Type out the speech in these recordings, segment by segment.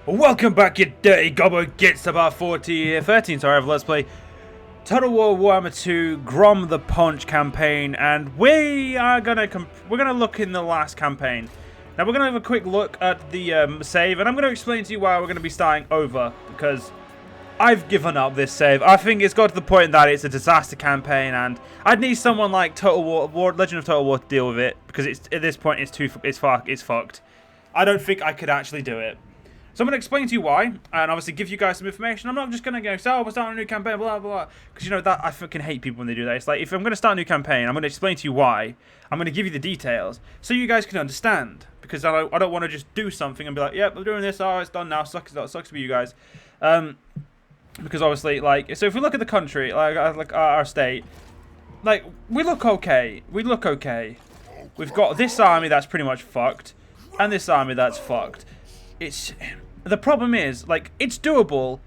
Welcome back, you dirty Gobbo. Gets about 13, sorry, of Let's Play Total War Warhammer 2 Grom the Paunch campaign, and we're gonna look in the last campaign. Now we're gonna have a quick look at the save, and I'm gonna explain to you why we're gonna be starting over, because I've given up this save. I think it's got to the point that it's a disaster campaign, and I'd need someone like Total War, Legend of Total War to deal with it, because at this point it's fucked. I don't think I could actually do it. So I'm going to explain to you why, and obviously give you guys some information. I'm not just going to go, so we're starting a new campaign, blah, blah, blah. Because, you know, that I fucking hate people when they do that. It's like, if I'm going to start a new campaign, I'm going to explain to you why. I'm going to give you the details, so you guys can understand. Because I don't want to just do something and be like, yep, we're doing this, oh, it's done now, sucks for you guys. Because obviously, like, so if we look at the country, like our state, like, we look okay. We've got this army that's pretty much fucked, and this army that's fucked. The problem is, like, it's doable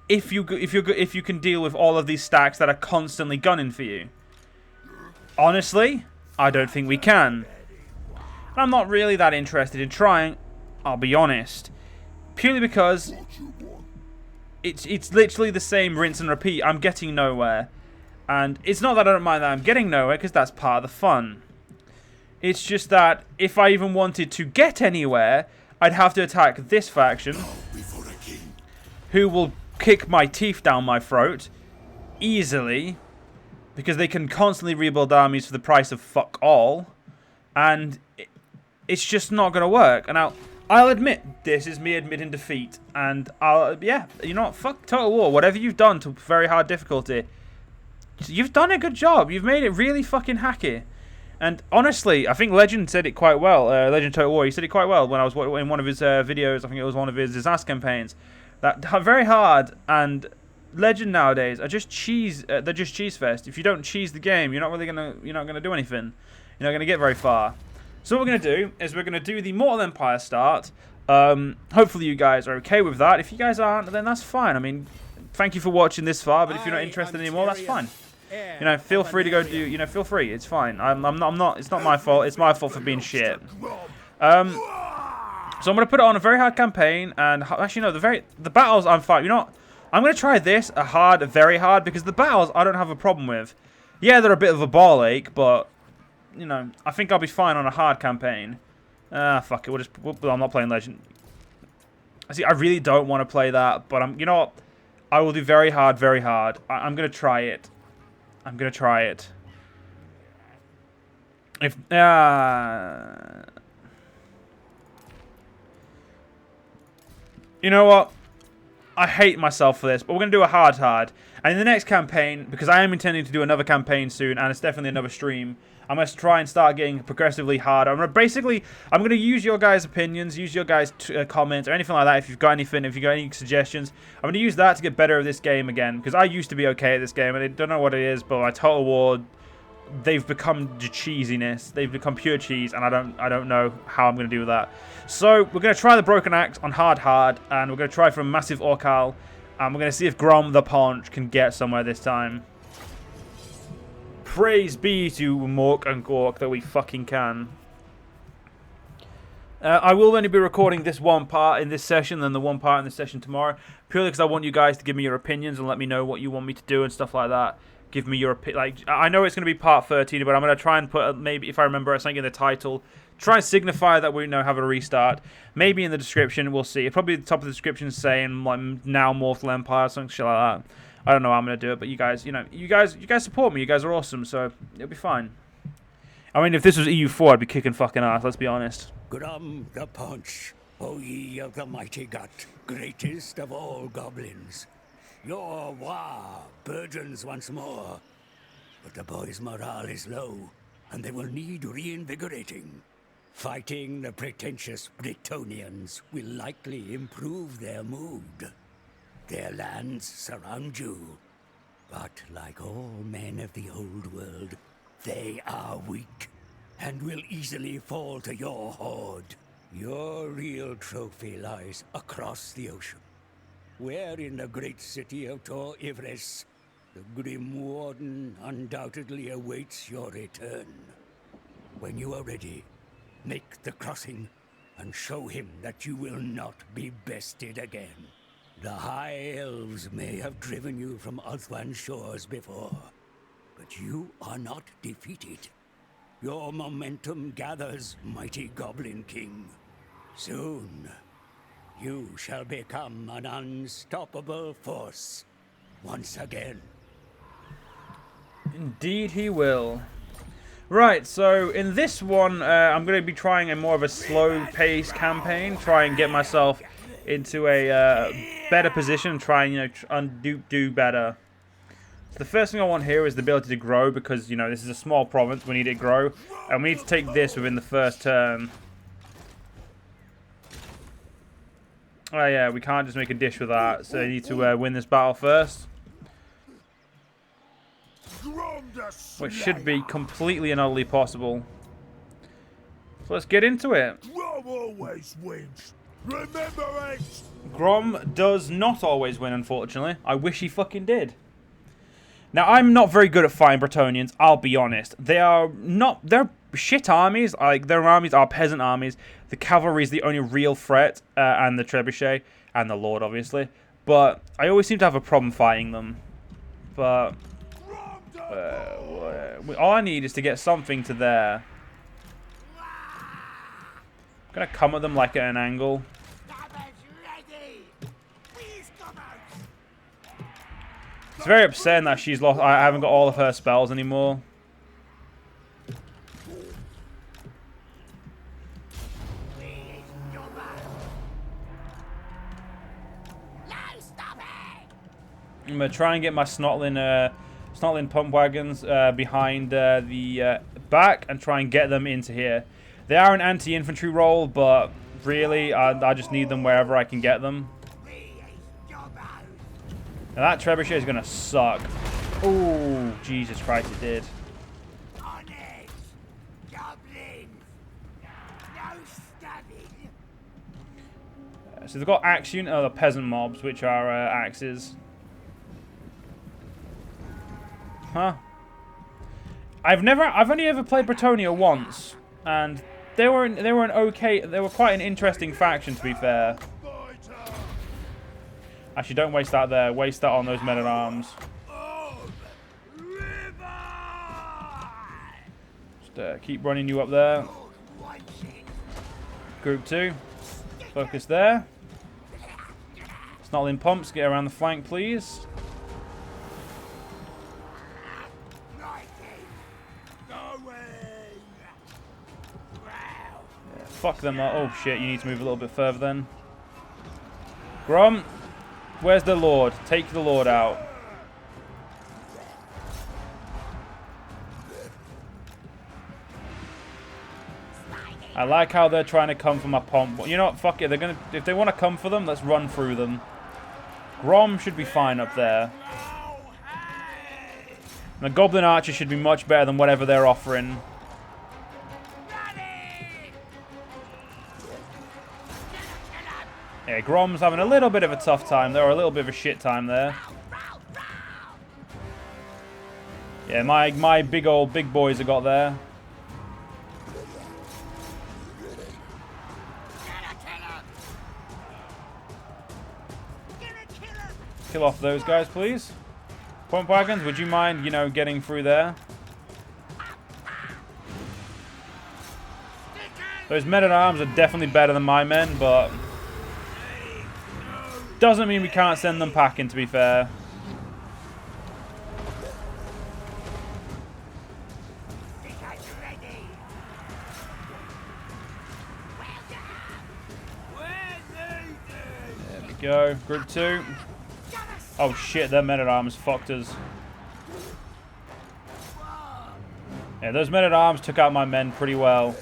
if you can deal with all of these stacks that are constantly gunning for you. Honestly, I don't think we can. And I'm not really that interested in trying, I'll be honest. Purely because it's literally the same rinse and repeat. I'm getting nowhere. And it's not that I don't mind that I'm getting nowhere, because that's part of the fun. It's just that if I even wanted to get anywhere, I'd have to attack this faction, who will kick my teeth down my throat easily, because they can constantly rebuild armies for the price of fuck all, and it's just not going to work. And I'll admit, this is me admitting defeat, and yeah, you know what, fuck Total War, whatever you've done to very hard difficulty, you've done a good job, you've made it really fucking hacky. And honestly, I think Legend said it quite well. Legend Total War, he said it quite well when I was in one of his videos. I think it was one of his disaster campaigns. That very hard, and Legend nowadays are just cheese. They're just cheese fest. If you don't cheese the game, you're not gonna do anything. You're not gonna get very far. So what we're gonna do is we're gonna do the Mortal Empire start. Hopefully you guys are okay with that. If you guys aren't, then that's fine. I mean, thank you for watching this far. But if you're not interested anymore, that's fine. You know, feel free to go do. You know, feel free. It's fine. I'm not. It's not my fault. It's my fault for being shit. So I'm gonna put it on a very hard campaign, and actually no, the battles I'm fine. You know what? I'm gonna try this a very hard, because the battles I don't have a problem with. Yeah, they're a bit of a ball ache, but you know, I think I'll be fine on a hard campaign. Fuck it. I'm not playing Legend. See, I really don't want to play that, but you know what? I will do very hard, very hard. I'm gonna try it. I'm gonna try it. If you know what? I hate myself for this, but we're gonna do a hard. And in the next campaign, because I am intending to do another campaign soon, and it's definitely another stream, I'm gonna try and start getting progressively harder. I'm gonna use your guys' opinions, use your guys' comments, or anything like that. If you've got anything, if you've got any suggestions, I'm gonna use that to get better at this game again. Because I used to be okay at this game, and I don't know what it is, but my Total War, they've become the cheesiness. They've become pure cheese, and I don't know how I'm gonna do that. So we're gonna try the Broken Axe on hard, and we're gonna try for a massive Orcal, and we're gonna see if Grom the Paunch can get somewhere this time. Praise be to Mork and Gork that we fucking can. I will only be recording this one part in this session and the one part in the session tomorrow, purely because I want you guys to give me your opinions and let me know what you want me to do and stuff like that. Give me your opinion. Like, I know it's going to be part 13, but I'm going to try and put, maybe if I remember something in the title, try and signify that we have a restart. Maybe in the description, we'll see. Probably at the top of the description saying like now Mortal Empire, something shit like that. I don't know how I'm gonna do it, but you guys, you guys support me. You guys are awesome, so it'll be fine. I mean, if this was EU4, I'd be kicking fucking ass. Let's be honest. Grom the Paunch, O ye of the mighty gut, greatest of all goblins. Your war burgeons once more, but the boys' morale is low, and they will need reinvigorating. Fighting the pretentious Bretonians will likely improve their mood. Their lands surround you, but like all men of the old world, they are weak and will easily fall to your horde. Your real trophy lies across the ocean, where in the great city of Tor Ivres, the grim Warden undoubtedly awaits your return. When you are ready, make the crossing and show him that you will not be bested again. The High Elves may have driven you from Ulthuan's shores before, but you are not defeated. Your momentum gathers, mighty Goblin King. Soon, you shall become an unstoppable force once again. Indeed he will. Right, so in this one, I'm going to be trying a more of a slow-paced campaign, try and get myself into a better position, try and do better. So the first thing I want here is the ability to grow, because this is a small province, we need it to grow, and we need to take this within the first turn. Oh yeah, we can't just make a dish with that, so I need to win this battle first. Which should be completely and utterly possible. So let's get into it. Grom always wins. Remember it. Grom does not always win, unfortunately. I wish he fucking did. Now, I'm not very good at fighting Bretonnians, I'll be honest. They're shit armies. Like, their armies are peasant armies. The cavalry is the only real threat, and the trebuchet, and the lord, obviously. But I always seem to have a problem fighting them. But all I need is to get something to there. I'm gonna come at them like at an angle. It's very upsetting that she's lost. I haven't got all of her spells anymore. I'm gonna try and get my Snotling pump wagons behind the back and try and get them into here. They are an anti-infantry role, but really, I just need them wherever I can get them. Now that trebuchet is gonna suck. Oh, Jesus Christ, it did. So they've got axe unit, the peasant mobs, which are axes. Huh? I've only ever played Bretonnia once, and they were quite an interesting faction, to be fair. Actually, don't waste that there. Waste that on those men-at-arms. Just keep running you up there. Group 2. Focus there. Snotling pumps, get around the flank, please. Yeah, fuck them up. Oh shit, you need to move a little bit further then. Grom. Where's the Lord? Take the Lord out. I like how they're trying to come for my pomp. You know what? Fuck it. If they want to come for them, let's run through them. Grom should be fine up there. The Goblin Archer should be much better than whatever they're offering. Yeah, Grom's having a little bit of a tough time there, or a little bit of a shit time there. Yeah, my big boys have got there. Kill off those guys, please. Point wagons, would you mind, getting through there? Those men-at-arms are definitely better than my men, but doesn't mean we can't send them packing, to be fair. There we go. Group 2. Oh shit, their men-at-arms fucked us. Yeah, those men-at-arms took out my men pretty well.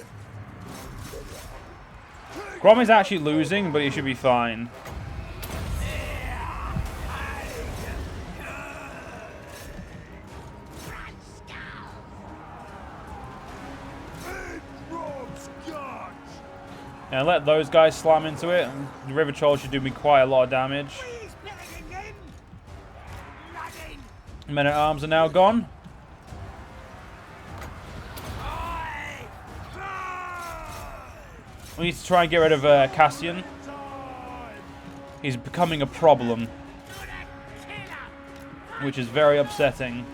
Grom is actually losing, but he should be fine. Now let those guys slam into it. The River Troll should do me quite a lot of damage. Men-at-arms are now gone. We need to try and get rid of Cassian. He's becoming a problem, which is very upsetting.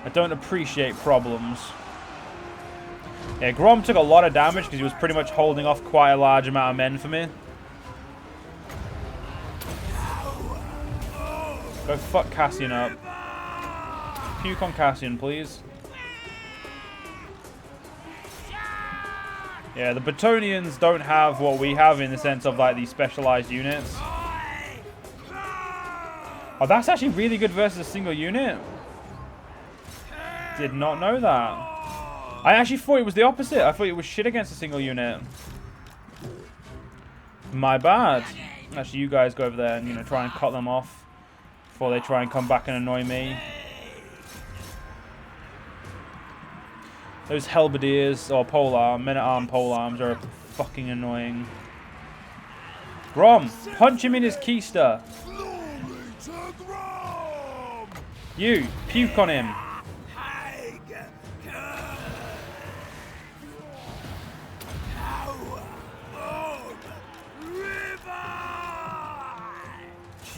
I don't appreciate problems. Yeah, Grom took a lot of damage because he was pretty much holding off quite a large amount of men for me. Go fuck Cassian up. Puke on Cassian, please. Yeah, the Batonians don't have what we have in the sense of like these specialized units. Oh, that's actually really good versus a single unit. Did not know that. I actually thought it was the opposite. I thought it was shit against a single unit. My bad. Actually, you guys go over there and, you know, try and cut them off before they try and come back and annoy me. Those halberdiers or polearm, men-at-arm polearms are fucking annoying. Grom, punch him in his keister. You, puke on him.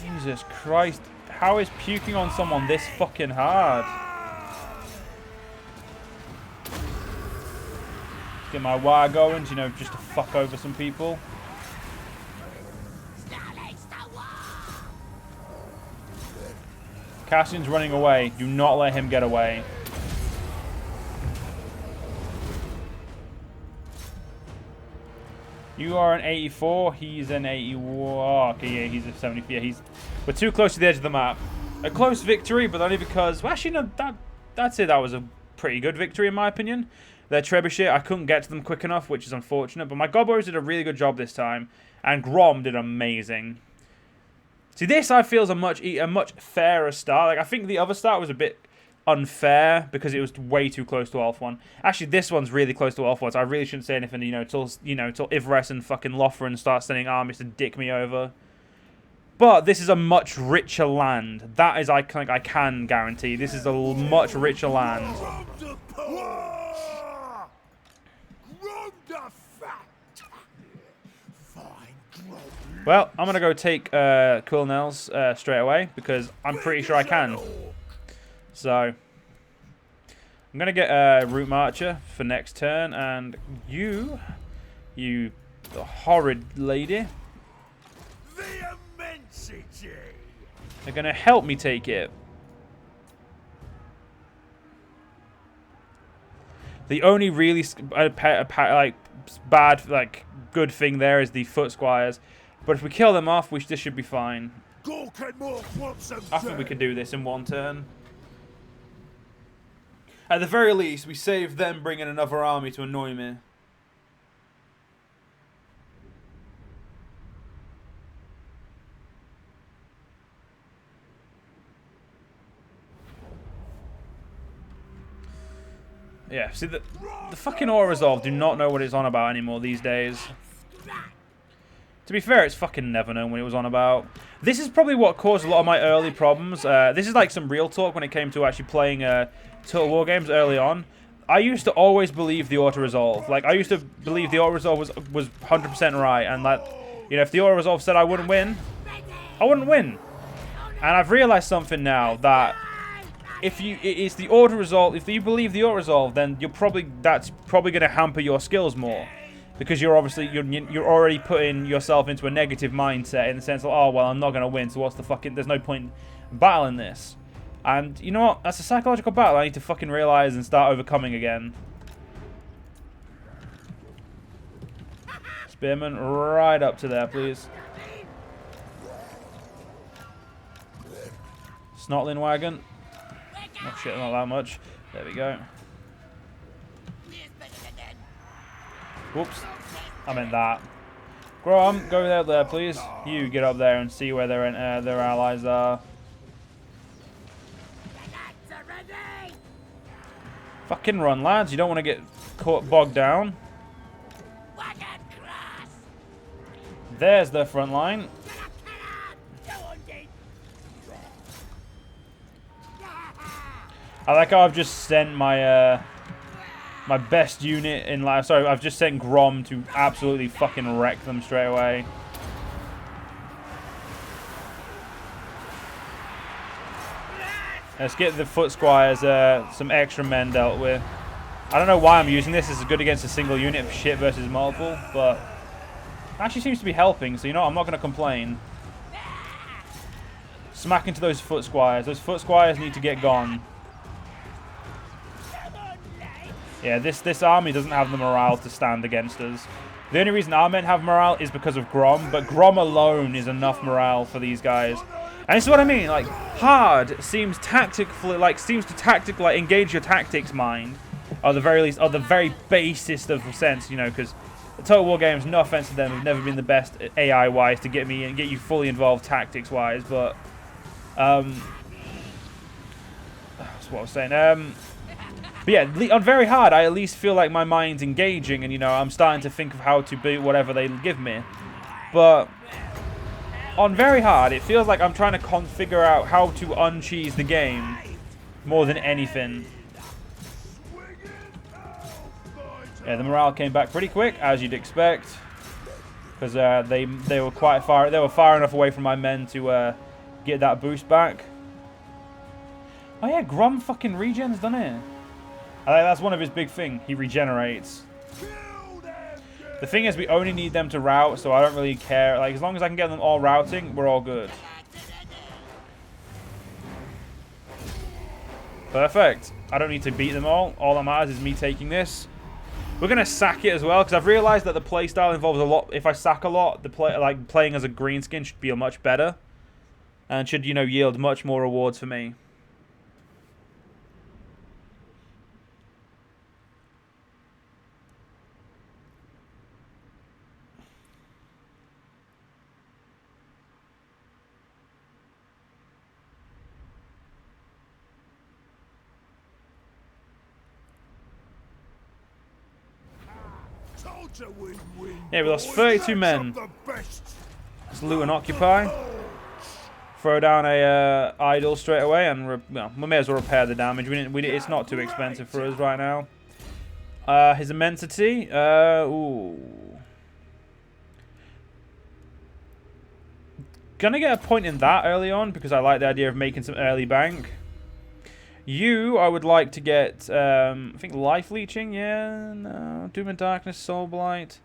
Jesus Christ, how is puking on someone this fucking hard? Get my wire going, you know, just to fuck over some people. Cassian's running away. Do not let him get away. You are an 84. He's an 81. Oh, okay, yeah, he's a 70. Yeah, we're too close to the edge of the map. A close victory, but only because... Well, actually, no, that's it. That was a pretty good victory, in my opinion. Their trebuchet, I couldn't get to them quick enough, which is unfortunate. But my Gobbos did a really good job this time. And Grom did amazing. See, this I feel is a much fairer start. Like, I think the other start was a bit unfair because it was way too close to Elf 1. Actually, this one's really close to Elf 1, so I really shouldn't say anything, till Ivres and fucking Lothran start sending armies to dick me over. But this is a much richer land. That is, I can guarantee. This is a much richer land. Well, I'm going to go take Quilnels straight away because I'm pretty sure I can. So, I'm going to get a Root Marcher for next turn. And you horrid lady, The immensity. are going to help me take it. The only really good thing there is the Foot Squires. But if we kill them off, this should be fine. I think we can do this in one turn. At the very least, we save them bringing another army to annoy me. Yeah, see, the fucking Aura Resolve do not know what it's on about anymore these days. To be fair, it's fucking never known what it was on about. This is probably what caused a lot of my early problems. This is like some real talk when it came to actually playing Total War games early on. I used to always believe the auto-resolve. Like, I used to believe the auto-resolve was 100% right. And that, if the auto-resolve said I wouldn't win, I wouldn't win. And I've realized something now, that if you believe the auto-resolve, then that's probably going to hamper your skills more. Because you're already putting yourself into a negative mindset in the sense of, oh, well, I'm not going to win, so there's no point in battling this. And you know what? That's a psychological battle I need to fucking realize and start overcoming again. Spearman, right up to there, please. Snotling wagon. Oh shit, not that much. There we go. Whoops. I meant that. Grom, go out there, please. You get up there and see where their allies are. Fucking run, lads. You don't want to get bogged down. There's their front line. I like how I've just sent my My best unit in life. Sorry, I've just sent Grom to absolutely fucking wreck them straight away. Let's get the foot squires some extra men dealt with. I don't know why I'm using this. This is good against a single unit, shit versus multiple, but it actually seems to be helping, so you know what? I'm not going to complain. Smack into those foot squires. Those foot squires need to get gone. Yeah, this army doesn't have the morale to stand against us. The only reason our men have morale is because of Grom, but Grom alone is enough morale for these guys. And this is what I mean, like, hard seems tactically, like, engage your tactics mind, or the very least, or the very basest of sense, you know, because the Total War games, no offense to them, have never been the best AI-wise to get me and get you fully involved tactics-wise, but, that's what I was saying, but yeah, on very hard, I at least feel like my mind's engaging, and, you know, I'm starting to think of how to beat whatever they give me, but on very hard, it feels like I'm trying to figure out how to uncheese the game more than anything. Yeah, the morale came back pretty quick, as you'd expect, because they were quite far. They were far enough away from my men to get that boost back. Oh yeah, Grom fucking regens, doesn't it? I think that's one of his big things. He regenerates. The thing is, we only need them to route, so I don't really care. Like, as long as I can get them all routing, we're all good. Perfect. I don't need to beat them all. All that matters is me taking this. We're going to sack it as well, because I've realized that the playstyle involves a lot. If I sack a lot, playing as a greenskin should be much better. And should, you know, yield much more rewards for me. Yeah, we lost 32 men. Let's loot and occupy. Throw down a idol straight away, and well, we may as well repair the damage. It's not too expensive for us right now. His immensity. Ooh. Gonna get a point in that early on because I like the idea of making some early bank. You, I would like to get, I think life leeching, yeah, no, Doom and Darkness, Soul Blight.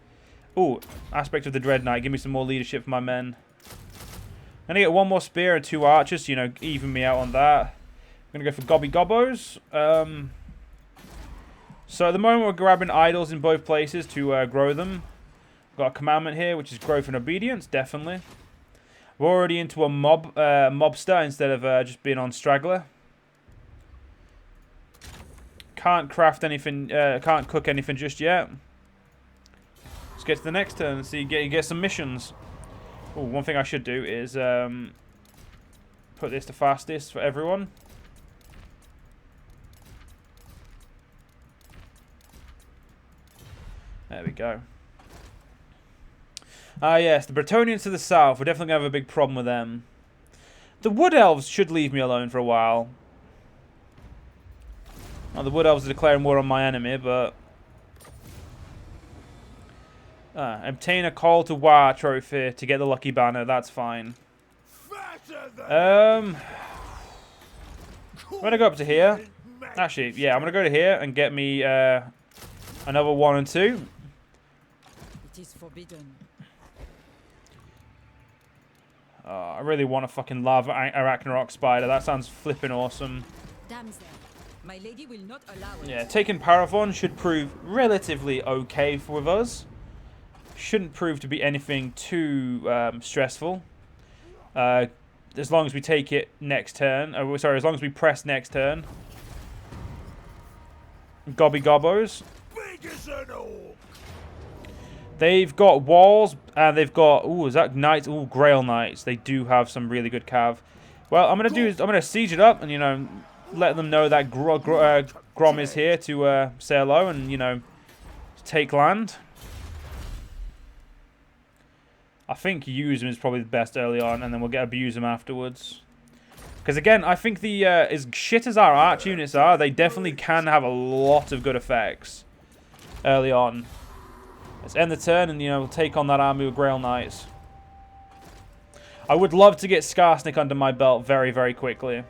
Ooh, Aspect of the Dread Knight, give me some more leadership for my men. I'm gonna get one more spear and 2 archers, you know, even me out on that. I'm gonna go for Gobbos. So at the moment we're grabbing idols in both places to grow them. Got a commandment here, which is growth and obedience, definitely. We're already into a mobster instead of just being on straggler. Can't craft anything, can't cook anything just yet. Let's get to the next turn and see, get some missions. Oh, one thing I should do is put this to fastest for everyone. There we go. Ah yes, the Bretonians to the south. We're definitely going to have a big problem with them. The Wood Elves should leave me alone for a while. Well, the Wood Elves are declaring war on my enemy, but... obtain a Call to War trophy to get the Lucky Banner. That's fine. I'm going to go up to here. Actually, yeah, I'm going to go to here and get me another 1 and 2. It is forbidden. I really want a fucking Lava Arachnarok Spider. That sounds flipping awesome. Damsel, my lady will not allow it. Yeah, taking Parathon should prove relatively okay with us. Shouldn't prove to be anything too stressful. As long as we take it next turn. Sorry, as long as we press next turn. Gobbos. They've got walls, and they've got... Ooh, is that Knights? Ooh, Grail Knights. They do have some really good cav. Well, I'm gonna siege it up, and, you know, let them know that Grom is here to say hello and, you know, take land. I think use him is probably the best early on, and then we'll get abuse him afterwards. Because again, I think the as shit as our arch units are, they definitely can have a lot of good effects early on. Let's end the turn and, you know, we'll take on that army with Grail Knights. I would love to get Skarsnik under my belt very, very quickly.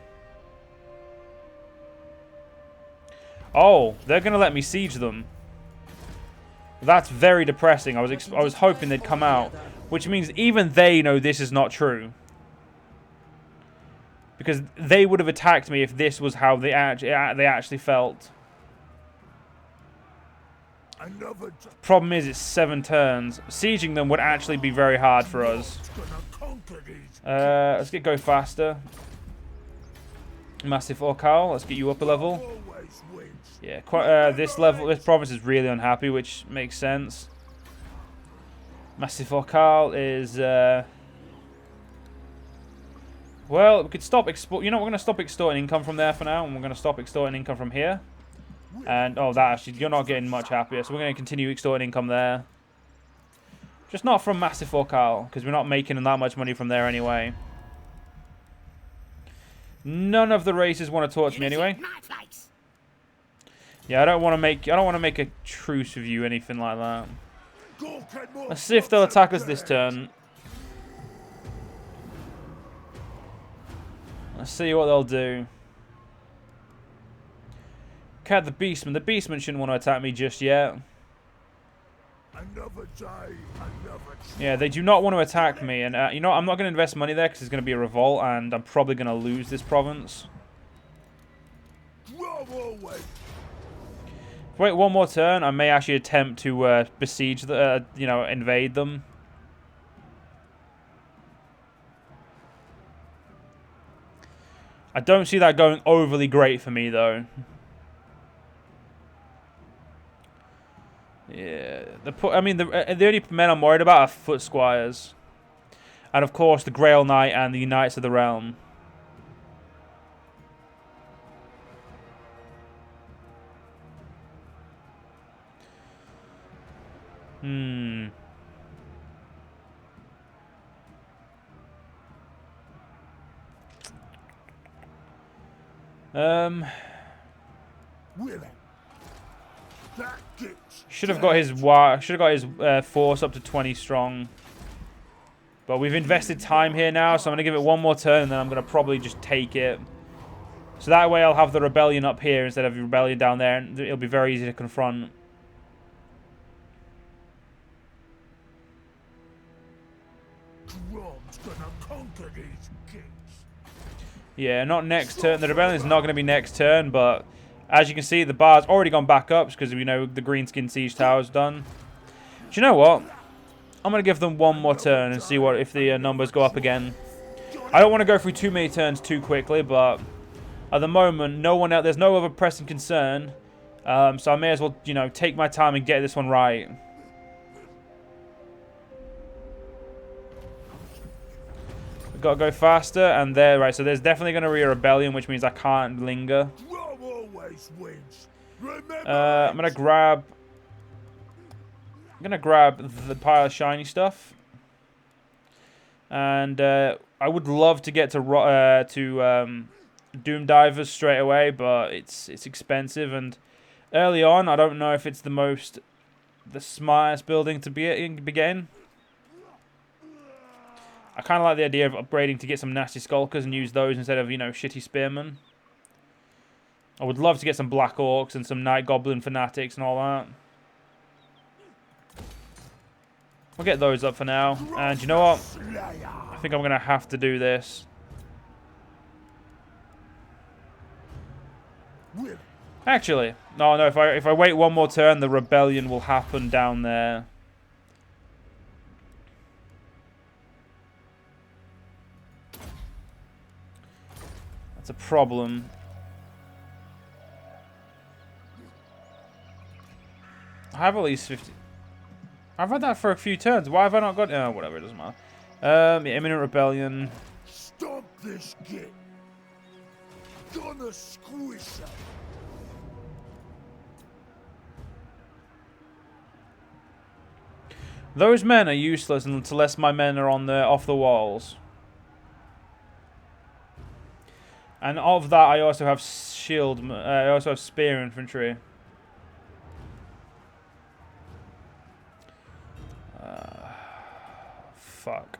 Oh, they're going to let me siege them. That's very depressing. I was hoping they'd come out. Which means even they know this is not true. Because they would have attacked me if this was how they actually felt. Problem is, it's 7 turns. Sieging them would actually be very hard for us. Let's go faster. Massive Orcal, let's get you up a level. Yeah, this province is really unhappy, which makes sense. Massive Orcal is well, we could stop you know, we're going to stop extorting income from there for now, and we're going to stop extorting income from here. And, oh, that actually, you're not getting much happier, so we're going to continue extorting income there. Just not from Massive Orcal, because we're not making that much money from there anyway. None of the races want to talk to me anyway. Yeah, I don't want to make a truce with you, anything like that. Let's see if they'll attack us this turn. Let's see what they'll do. Cat the Beastman. The Beastman shouldn't want to attack me just yet. Yeah, they do not want to attack me. And, you know, I'm not going to invest money there because there's going to be a revolt. And I'm probably going to lose this province. Wait one more turn. I may actually attempt to besiege, you know, invade them. I don't see that going overly great for me, though. Yeah, I mean, the only men I'm worried about are foot squires. And, of course, the Grail Knight and the Knights of the Realm. Should have got his force up to 20 strong. But we've invested time here now, so I'm going to give it one more turn, and then I'm going to probably just take it. So that way I'll have the rebellion up here instead of the rebellion down there, and it'll be very easy to confront. Yeah, not next turn. The rebellion's not going to be next turn, but as you can see, the bar's already gone back up because we know the Greenskin Siege Tower's done. Do you know what? I'm going to give them one more turn and see what if the numbers go up again. I don't want to go through too many turns too quickly, but at the moment, there's no other pressing concern. So I may as well, you know, take my time and get this one right. I've got to go faster, and there, right, so there's definitely going to be a rebellion, which means I can't linger. I'm going to grab the pile of shiny stuff. And I would love to get to Doom Divers straight away, but it's expensive, and early on I don't know if it's the smartest building to begin. I kind of like the idea of upgrading to get some nasty skulkers and use those instead of, you know, shitty spearmen. I would love to get some Black Orcs and some Night Goblin Fanatics and all that. We'll get those up for now. And you know what? I think I'm going to have to do this. Actually, no. If I wait one more turn, the rebellion will happen down there. That's a problem. I have at least 50. I've had that for a few turns. Why have I not got? Oh, whatever. It doesn't matter. Yeah, imminent rebellion. Stop this git. Gonna squish her. Those men are useless unless my men are off the walls. And of that, I also have shield. I also have spear infantry. Fuck.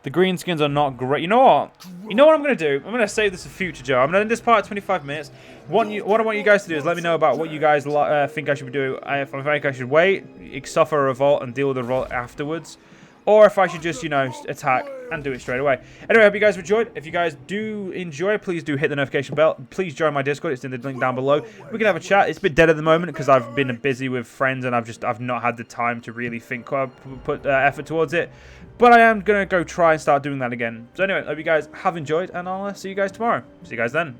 The greenskins are not great. You know what? You know what I'm going to do? I'm going to save this for future, Joe. I'm going to end this part at 25 minutes. What I want you guys to do is let me know about what you guys think I should be doing. If I think I should wait, suffer a revolt, and deal with the revolt afterwards. Or if I should just, you know, attack and do it straight away. Anyway, I hope you guys enjoyed. If you guys do enjoy, please do hit the notification bell. Please join my Discord. It's in the link down below. We can have a chat. It's a bit dead at the moment because I've been busy with friends and I've not had the time to really put effort towards it. But I am going to go try and start doing that again. So anyway, I hope you guys have enjoyed and I'll see you guys tomorrow. See you guys then.